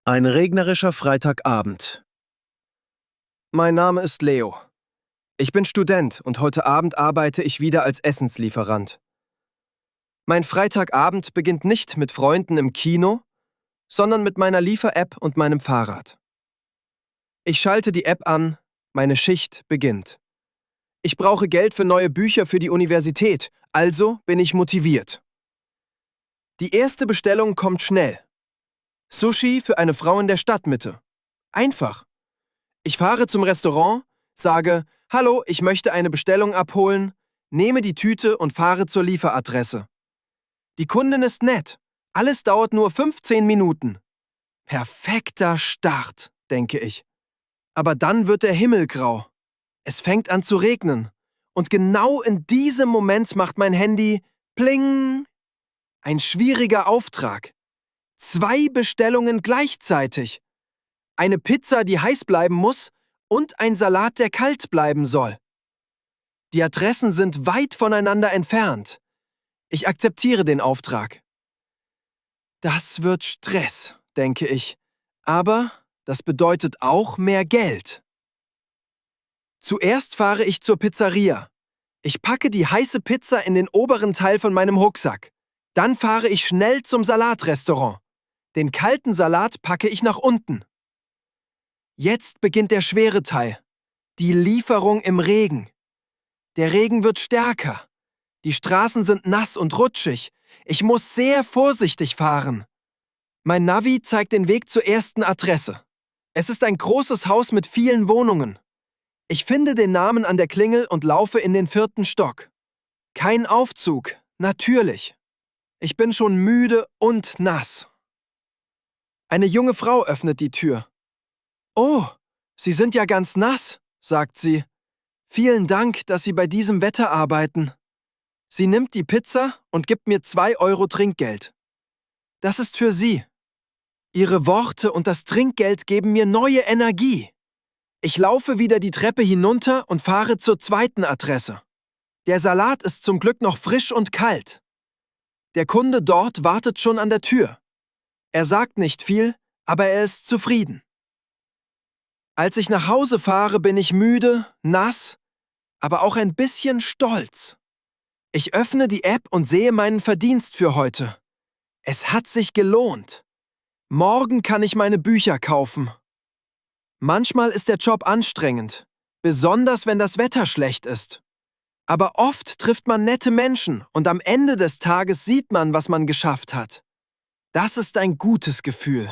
Ein regnerischer Freitagabend. Mein Name ist Leo. Ich bin Student und heute Abend arbeite ich wieder als Essenslieferant. Mein Freitagabend beginnt nicht mit Freunden im Kino, sondern mit meiner Liefer-App und meinem Fahrrad. Ich schalte die App an, meine Schicht beginnt. Ich brauche Geld für neue Bücher für die Universität, also bin ich motiviert. Die erste Bestellung kommt schnell. Sushi für eine Frau in der Stadtmitte. Einfach. Ich fahre zum Restaurant, sage, hallo, ich möchte eine Bestellung abholen, nehme die Tüte und fahre zur Lieferadresse. Die Kundin ist nett. Alles dauert nur 15 Minuten. Perfekter Start, denke ich. Aber dann wird der Himmel grau. Es fängt an zu regnen. Und genau in diesem Moment macht mein Handy Pling. Ein schwieriger Auftrag. 2 Bestellungen gleichzeitig. Eine Pizza, die heiß bleiben muss, und ein Salat, der kalt bleiben soll. Die Adressen sind weit voneinander entfernt. Ich akzeptiere den Auftrag. Das wird Stress, denke ich. Aber das bedeutet auch mehr Geld. Zuerst fahre ich zur Pizzeria. Ich packe die heiße Pizza in den oberen Teil von meinem Rucksack. Dann fahre ich schnell zum Salatrestaurant. Den kalten Salat packe ich nach unten. Jetzt beginnt der schwere Teil. Die Lieferung im Regen. Der Regen wird stärker. Die Straßen sind nass und rutschig. Ich muss sehr vorsichtig fahren. Mein Navi zeigt den Weg zur ersten Adresse. Es ist ein großes Haus mit vielen Wohnungen. Ich finde den Namen an der Klingel und laufe in den 4. Stock. Kein Aufzug, natürlich. Ich bin schon müde und nass. Eine junge Frau öffnet die Tür. »Oh, Sie sind ja ganz nass«, sagt sie. »Vielen Dank, dass Sie bei diesem Wetter arbeiten.« Sie nimmt die Pizza und gibt mir 2 Euro Trinkgeld. Das ist für Sie. Ihre Worte und das Trinkgeld geben mir neue Energie. Ich laufe wieder die Treppe hinunter und fahre zur 2. Adresse. Der Salat ist zum Glück noch frisch und kalt. Der Kunde dort wartet schon an der Tür. Er sagt nicht viel, aber er ist zufrieden. Als ich nach Hause fahre, bin ich müde, nass, aber auch ein bisschen stolz. Ich öffne die App und sehe meinen Verdienst für heute. Es hat sich gelohnt. Morgen kann ich meine Bücher kaufen. Manchmal ist der Job anstrengend, besonders wenn das Wetter schlecht ist. Aber oft trifft man nette Menschen und am Ende des Tages sieht man, was man geschafft hat. Das ist ein gutes Gefühl.